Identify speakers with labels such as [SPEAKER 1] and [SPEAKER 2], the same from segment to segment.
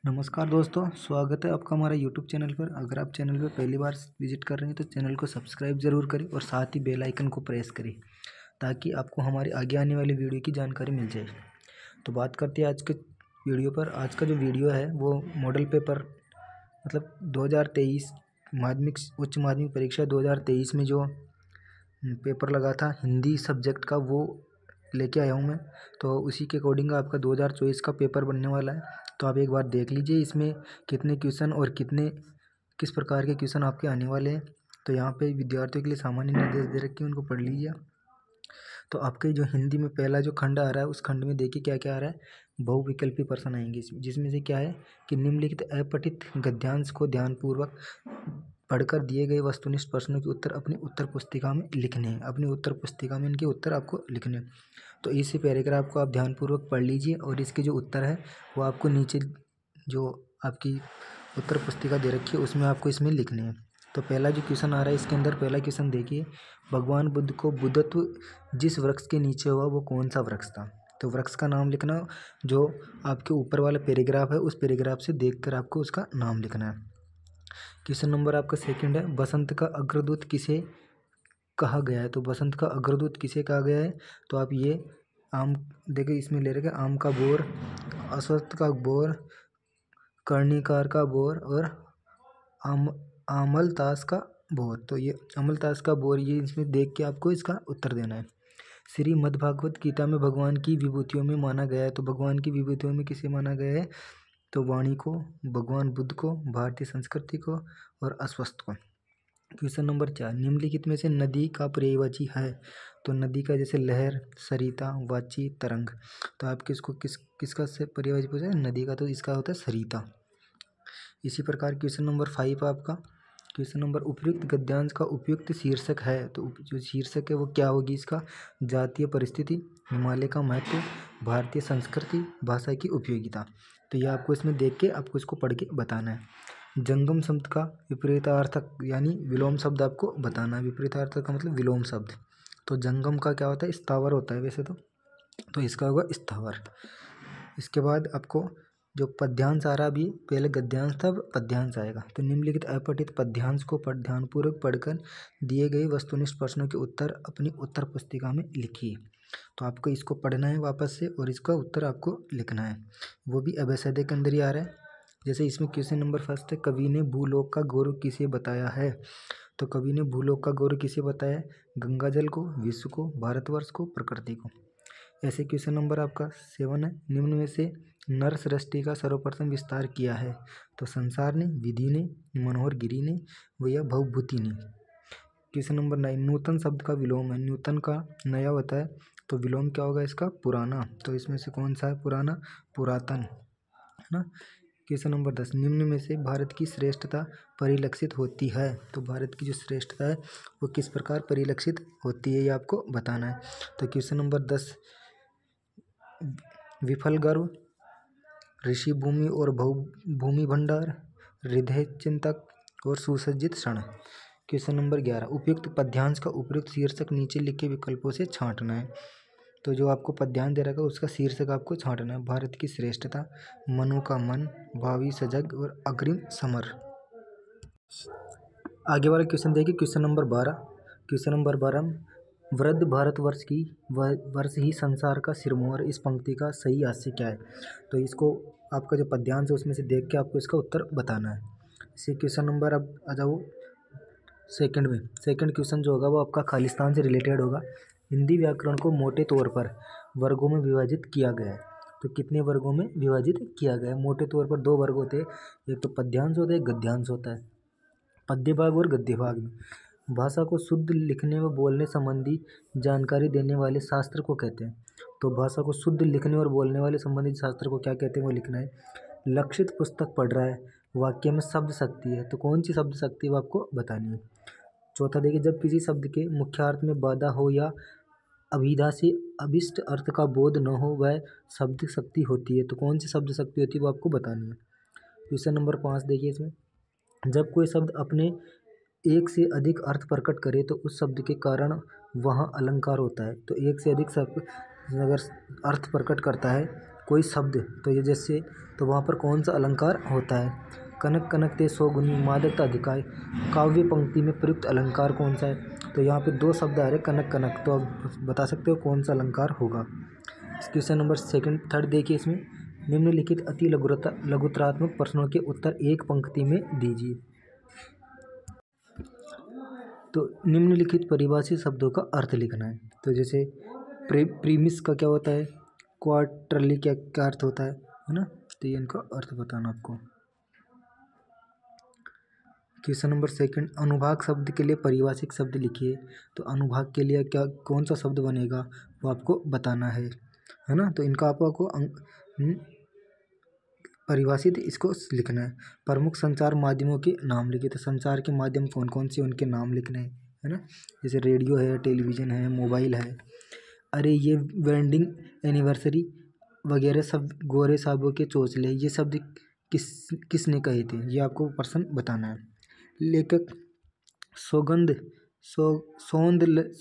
[SPEAKER 1] नमस्कार दोस्तों, स्वागत है आपका हमारे यूट्यूब चैनल पर। अगर आप चैनल पर पहली बार विजिट कर रहे हैं तो चैनल को सब्सक्राइब ज़रूर करें और साथ ही बेल आइकन को प्रेस करें ताकि आपको हमारी आगे आने वाली वीडियो की जानकारी मिल जाए। तो बात करते हैं आज के वीडियो पर। आज का जो वीडियो है वो मॉडल पेपर मतलब 2023 उच्च माध्यमिक परीक्षा 2023 में जो पेपर लगा था हिंदी सब्जेक्ट का, वो लेके आया हूँ मैं। तो उसी के अकॉर्डिंग आपका 2024 का पेपर बनने वाला है। तो आप एक बार देख लीजिए इसमें कितने क्वेश्चन और किस प्रकार के क्वेश्चन आपके आने वाले हैं। तो यहाँ पे विद्यार्थियों के लिए सामान्य निर्देश दे रखे हैं, उनको पढ़ लीजिए। तो आपके जो हिंदी में पहला जो खंड आ रहा है उस खंड में देखिए क्या क्या आ रहा है। बहुविकल्पी प्रश्न आएंगे जिसमें से क्या है कि निम्नलिखित अपठित गद्यांश को ध्यानपूर्वक पढ़कर दिए गए वस्तुनिष्ठ प्रश्नों के उत्तर अपनी उत्तर पुस्तिका में लिखने हैं। अपनी उत्तर पुस्तिका में इनके उत्तर आपको लिखने हैं। तो इसी पैराग्राफ को आप ध्यानपूर्वक पढ़ लीजिए और इसके जो उत्तर है वो आपको नीचे जो आपकी उत्तर पुस्तिका दे रखी है उसमें आपको इसमें लिखने हैं। तो पहला जो क्वेश्चन आ रहा है इसके अंदर पहला क्वेश्चन देखिए, भगवान बुद्ध को बुद्धत्व जिस वृक्ष के नीचे हुआ वो कौन सा वृक्ष था। तो वृक्ष का नाम लिखना, जो आपके ऊपर वाला पैराग्राफ है उस पैराग्राफ से देखकर आपको उसका नाम लिखना है। क्वेश्चन नंबर आपका सेकंड है, बसंत का अग्रदूत किसे कहा गया है। तो बसंत का अग्रदूत किसे कहा गया है। तो आप ये आम देखिए, इसमें ले रखे आम का बोर, अश्वत्थ का बोर, कर्णिकार का बोर और अमलतास का बोर। तो ये अमलतास का बोर, ये इसमें देख के आपको इसका उत्तर देना है। श्रीमद्भागवत गीता में भगवान की विभूतियों में माना गया है। तो भगवान की विभूतियों में किसे माना गया है। तो वाणी को, भगवान बुद्ध को, भारतीय संस्कृति को और अश्वत्थ को। क्वेश्चन नंबर 4, निम्नलिखित में से नदी का पर्यायवाची है। तो नदी का जैसे लहर, सरिता, वाची, तरंग। तो आप किसका से पर्यायवाची पूछा है, नदी का, तो इसका होता है सरिता। इसी प्रकार क्वेश्चन नंबर 5 आपका क्वेश्चन नंबर, उपयुक्त गद्यांश का उपयुक्त शीर्षक है। तो जो शीर्षक है वो क्या होगी इसका, जातीय परिस्थिति, हिमालय का महत्व, भारतीय संस्कृति, भाषा की उपयोगिता। तो ये आपको इसमें देख के आपको इसको पढ़ के बताना है। जंगम शब्द का विपरीतार्थक यानी विलोम शब्द आपको बताना है। विपरीतार्थक का मतलब विलोम शब्द। तो जंगम का क्या होता है, स्थावर होता है वैसे तो इसका होगा स्थावर। इसके बाद आपको जो पद्यांश आ रहा अभी, पहले गद्यांश था पद्यांश आएगा। तो निम्नलिखित अपठित पद्यांश को ध्यानपूर्वक पढ़कर दिए गए वस्तुनिष्ठ प्रश्नों के उत्तर अपनी उत्तर पुस्तिका में लिखिए। तो आपको इसको पढ़ना है वापस से और इसका उत्तर आपको लिखना है, वो भी अभ्यास के अंदर ही आ रहा है। जैसे इसमें क्वेश्चन नंबर फर्स्ट है, कवि ने भूलोक का गौरव किसे बताया है। तो कवि ने भूलोक का गौरव किसे बताया, गंगा जल को, विश्व को, भारतवर्ष को, प्रकृति को। ऐसे क्वेश्चन नंबर आपका 7 है, निम्न में से नर सृष्टि का सर्वप्रथम विस्तार किया है। तो संसार ने, विधि ने, मनोहर गिरी ने, या भवभूति ने। क्वेश्चन नंबर 9, नूतन शब्द का विलोम है। नूतन का नया होता है, तो विलोम क्या होगा इसका, पुराना। तो इसमें से कौन सा है पुराना, पुरातन, है ना। क्वेश्चन नंबर 10, निम्न में से भारत की श्रेष्ठता परिलक्षित होती है। तो भारत की जो श्रेष्ठता है वो किस प्रकार परिलक्षित होती है ये आपको बताना है। तो क्वेश्चन नंबर 10, विफल गर्व, ऋषि भूमि और भूमि भंडार, हृदय चिंतक और सुसज्जित क्षण। क्वेश्चन नंबर 11, उपयुक्त पद्यांश का उपयुक्त शीर्षक नीचे लिखे विकल्पों से छांटना है। तो जो आपको पद्यांश दे रखा है उसका शीर्षक आपको छांटना है। भारत की श्रेष्ठता, मनु का मन, भावी सजग और अग्रिम समर। आगे वाला क्वेश्चन देखिए, क्वेश्चन नंबर 12। क्वेश्चन नंबर 12, वृद्ध भारतवर्ष की वर्ष ही संसार का सिरमौर, इस पंक्ति का सही हास्य क्या है। तो इसको आपका जो पद्यांश है उसमें से देख के आपको इसका उत्तर बताना है। इसी क्वेश्चन नंबर अब आ जाओ सेकंड में। सेकंड क्वेश्चन जो होगा वो आपका खालिस्तान से रिलेटेड होगा। हिंदी व्याकरण को मोटे तौर पर वर्गों में विभाजित किया गया है। तो कितने वर्गों में विभाजित किया गया है, मोटे तौर पर 2 वर्ग होते हैं, एक तो पद्यांश होता है, एक गद्यांश होता है। पद्य भाग और गद्य भाग में भाषा को शुद्ध लिखने व बोलने संबंधी जानकारी देने वाले शास्त्र को कहते हैं। तो भाषा को शुद्ध लिखने और बोलने वाले संबंधित शास्त्र को क्या कहते हैं वो लिखना है। लक्षित पुस्तक पढ़ रहा है, वाक्य में शब्द शक्ति है, तो कौन सी शब्द शक्ति है वो आपको बतानी है। चौथा देखिए, जब किसी शब्द के मुख्यार्थ में बाधा हो या अभिधा से अभिष्ट अर्थ का बोध न हो वह शब्द शक्ति होती है। तो कौन सी शब्द शक्ति होती है वो आपको बतानी है। क्वेश्चन नंबर 5 देखिए, इसमें जब कोई शब्द अपने एक से अधिक अर्थ प्रकट करे तो उस शब्द के कारण वहाँ अलंकार होता है। तो एक से अधिक शब्द अगर अर्थ प्रकट करता है कोई शब्द, तो ये जैसे, तो वहाँ पर कौन सा अलंकार होता है? कनक कनक ते सौगुनी मादकता अधिकाय, काव्य पंक्ति में प्रयुक्त अलंकार कौन सा है? तो यहाँ पे दो शब्द आ रहे कनक कनक, तो आप बता सकते हो कौन सा अलंकार होगा। क्वेश्चन नंबर सेकंड थर्ड देखिए, इसमें निम्नलिखित अति लघुतरात्मक प्रश्नों के उत्तर एक पंक्ति में दीजिए। तो निम्नलिखित परिभाषित शब्दों का अर्थ लिखना है। तो जैसे प्रीमिस का क्या होता है, क्वार्टरली क्या क्या अर्थ होता है ना, तो ये इनका अर्थ बताना आपको। क्वेश्चन नंबर सेकंड, अनुभाग शब्द के लिए परिभाषित शब्द लिखिए। तो अनुभाग के लिए क्या कौन सा शब्द बनेगा वो आपको बताना है ना। तो इनका आपको परिभाषित इसको लिखना है। प्रमुख संचार माध्यमों के नाम लिखिए। तो संचार के माध्यम कौन कौन से उनके नाम लिखने हैं, है ना। जैसे रेडियो है, टेलीविज़न है, मोबाइल है। अरे ये वेंडिंग एनिवर्सरी वगैरह सब, गोरे साबुओं के चोचले, ये शब्द किसने कहे थे, ये आपको प्रश्न बताना है। लेखक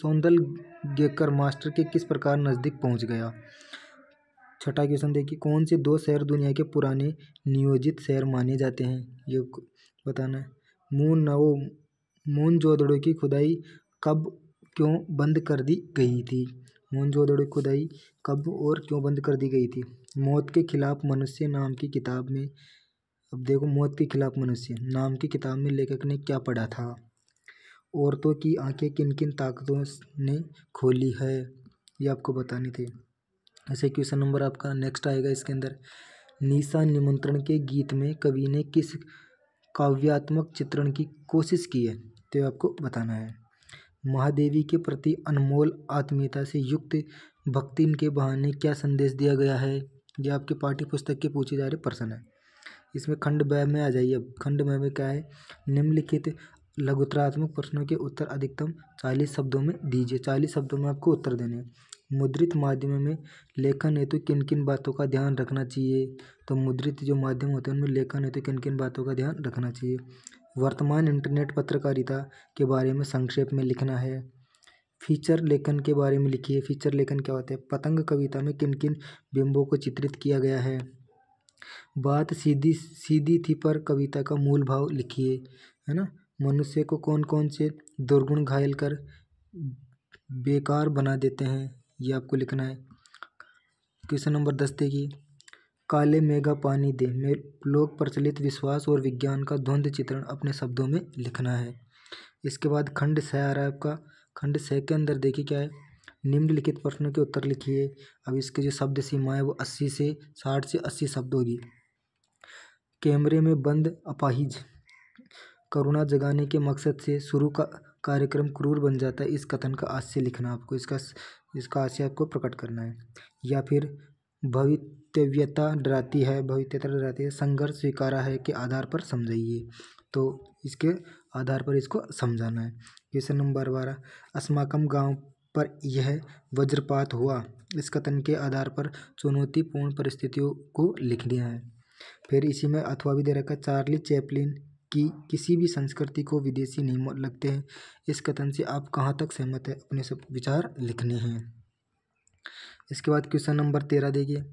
[SPEAKER 1] सौंदलगेकर मास्टर के किस प्रकार नज़दीक पहुंच गया। छठा क्वेश्चन देखिए, कौन से दो शहर दुनिया के पुराने नियोजित शहर माने जाते हैं, ये बताना है। मोनजोदड़ो की खुदाई कब क्यों बंद कर दी गई थी। मोनजोदड़ो की खुदाई कब और क्यों बंद कर दी गई थी। मौत के खिलाफ मनुष्य नाम की किताब में, अब देखो मौत के खिलाफ मनुष्य नाम की किताब में लेखक ने क्या पढ़ा था। औरतों की आंखें किन किन ताकतों ने खोली है, ये आपको बतानी थी। ऐसे क्वेश्चन नंबर आपका नेक्स्ट आएगा इसके अंदर, निशा निमंत्रण के गीत में कवि ने किस काव्यात्मक चित्रण की कोशिश की है, तो आपको बताना है। महादेवी के प्रति अनमोल आत्मीयता से युक्त भक्ति के बहाने क्या संदेश दिया गया है, ये आपके पाठ्य पुस्तक के पूछे जा रहे प्रश्न है। इसमें खंड ब में आ जाइए। अब खंड ब में क्या है, निम्नलिखित लघुतरात्मक प्रश्नों के उत्तर अधिकतम 40 शब्दों में दीजिए। 40 शब्दों में आपको उत्तर देने हैं। मुद्रित माध्यम में लेखन हेतु किन किन बातों का ध्यान रखना चाहिए। तो मुद्रित जो माध्यम होते हैं उनमें लेखन हेतु किन किन बातों का ध्यान रखना चाहिए। वर्तमान इंटरनेट पत्रकारिता के बारे में संक्षेप में लिखना है। फीचर लेखन के बारे में लिखिए। फीचर लेखन क्या होता है। पतंग कविता में किन किन बिंबों को चित्रित किया गया है। बात सीधी सीधी थी पर कविता का मूल भाव लिखिए, है ना। मनुष्य को कौन कौन से दुर्गुण घायल कर बेकार बना देते हैं, ये आपको लिखना है। क्वेश्चन नंबर 10 देखिए, काले मेघा पानी दे में लोक प्रचलित विश्वास और विज्ञान का द्वंद्व चित्रण अपने शब्दों में लिखना है। इसके बाद खंड 6 आ रहा है आपका। खंड 6 के अंदर देखिए क्या है, निम्नलिखित प्रश्नों के उत्तर लिखिए। अब इसके जो शब्द सीमा है वो 60 से 80 शब्द होगी। कैमरे में बंद अपाहिज करुणा जगाने के मकसद से शुरू का कार्यक्रम क्रूर बन जाता है, इस कथन का हास्य लिखना आपको, इसका हास्य आपको प्रकट करना है। या फिर भवितव्यता डराती है संघर्ष स्वीकारा है के आधार पर समझाइए, तो इसके आधार पर इसको समझाना है। क्वेश्चन नंबर 12, अस्माकम गांव पर यह वज्रपात हुआ, इस कथन के आधार पर चुनौतीपूर्ण परिस्थितियों को लिखना है। फिर इसी में अथवा भी दे रखा है, चार्ली चैपलिन की किसी भी संस्कृति को विदेशी नहीं लगते हैं, इस कथन से आप कहाँ तक सहमत है, अपने सब विचार लिखने हैं। इसके बाद क्वेश्चन नंबर 13 देखिए,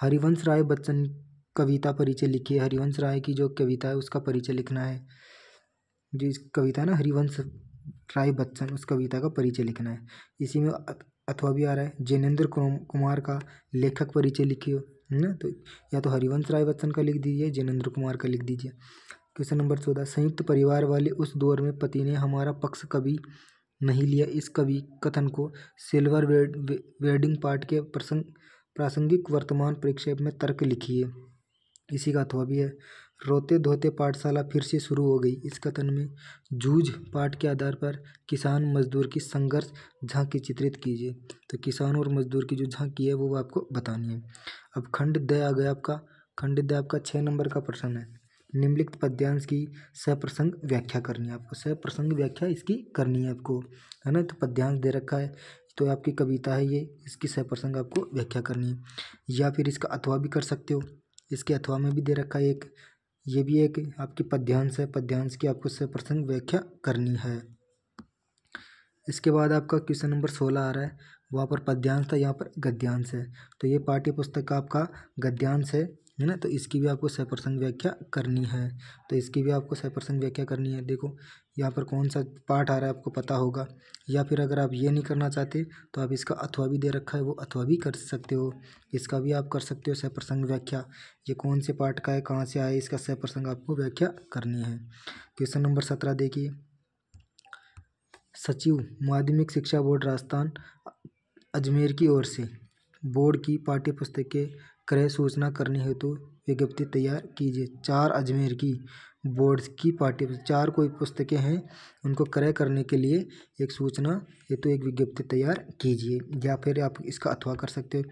[SPEAKER 1] हरिवंश राय बच्चन कविता परिचय लिखिए। हरिवंश राय की जो कविता है उसका परिचय लिखना है। जो इस कविता है ना हरिवंश राय बच्चन, उस कविता का परिचय लिखना है। इसी में अथवा भी आ रहा है, जैनेन्द्र कुमार का लेखक परिचय लिखिए, है ना। तो या तो हरिवंश राय बच्चन का लिख दीजिए, जैनेन्द्र कुमार का लिख दीजिए। क्वेश्चन नंबर 14, संयुक्त परिवार वाले उस दौर में पति ने हमारा पक्ष कभी नहीं लिया, इस कवि कथन को सिल्वर वेडिंग पार्ट के प्रासंगिक वर्तमान परिक्षेप में तर्क लिखिए। इसी का अथवा भी है, रोते धोते पाठशाला फिर से शुरू हो गई, इस कथन में जूझ पाठ के आधार पर किसान मजदूर की संघर्ष झांकी चित्रित कीजिए। तो किसान और मजदूर की जो झांकी है वो आपको बतानी है। अब खंड द आ गया आपका। खंड द आपका 6 नंबर का प्रश्न है। निम्नलिखित पद्यांश की सप्रसंग व्याख्या करनी है आपको। सप्रसंग व्याख्या इसकी करनी है आपको, है ना। तो पद्यांश दे रखा है, तो आपकी कविता है ये, इसकी सप्रसंग आपको व्याख्या करनी है। या फिर इसका अथवा भी कर सकते हो, इसके अथवा में भी दे रखा है एक, ये भी एक आपकी पद्यांश है, पद्यांश की आपको सप्रसंग व्याख्या करनी है। इसके बाद आपका क्वेश्चन नंबर 16 आ रहा है, वहाँ पर पद्यांश था, यहाँ पर गद्यांश है। तो ये पाठ्य पुस्तक का आपका गद्यांश है ना। तो इसकी भी आपको सप्रसंग व्याख्या करनी है। तो इसकी भी आपको सप्रसंग व्याख्या करनी है। देखो यहाँ पर कौन सा पाठ आ रहा है आपको पता होगा, या फिर अगर आप ये नहीं करना चाहते तो आप इसका अथवा भी दे रखा है, वो अथवा भी कर सकते हो। इसका भी आप कर सकते हो सप्रसंग व्याख्या। ये कौन से पाठ का है, कहाँ से आया, इसका सप्रसंग आपको व्याख्या करनी है। क्वेश्चन नंबर 17 देखिए। सचिव माध्यमिक शिक्षा बोर्ड राजस्थान अजमेर की ओर से बोर्ड की पाठ्य पुस्तक के क्रय सूचना करने हेतु विज्ञप्ति तैयार कीजिए। 4 अजमेर की बोर्ड की पाठ्य 4 कोई पुस्तकें हैं, उनको क्रय करने के लिए एक सूचना हेतु एक विज्ञप्ति तैयार कीजिए। या फिर आप इसका अथवा कर सकते हो।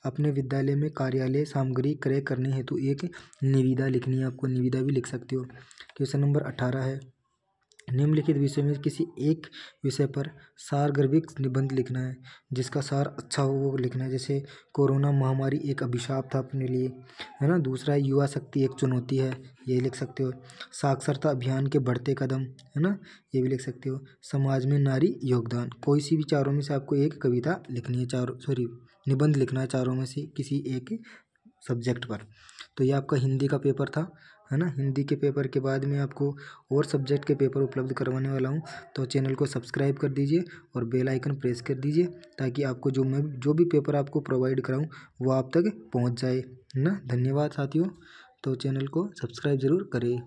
[SPEAKER 1] अपने विद्यालय में कार्यालय सामग्री क्रय करने हेतु एक निविदा लिखनी है, आपको निविदा भी लिख सकते हो। क्वेश्चन नंबर 18 है। निम्नलिखित विषय में किसी एक विषय पर सारगर्भित निबंध लिखना है, जिसका सार अच्छा हो वो लिखना है। जैसे कोरोना महामारी एक अभिशाप था अपने लिए, है ना। दूसरा है युवा शक्ति एक चुनौती है, ये लिख सकते हो। साक्षरता अभियान के बढ़ते कदम, है ना, ये भी लिख सकते हो। समाज में नारी योगदान। कोई सी भी चारों में से आपको एक कविता लिखनी है, निबंध लिखना है चारों में से किसी एक सब्जेक्ट पर। तो ये आपका हिंदी का पेपर था, है ना। हिंदी के पेपर के बाद में आपको और सब्जेक्ट के पेपर उपलब्ध करवाने वाला हूँ। तो चैनल को सब्सक्राइब कर दीजिए और बेल आइकन प्रेस कर दीजिए, ताकि आपको जो भी पेपर आपको प्रोवाइड कराऊँ वो आप तक पहुँच जाए, है ना। धन्यवाद साथियों। तो चैनल को सब्सक्राइब ज़रूर करें।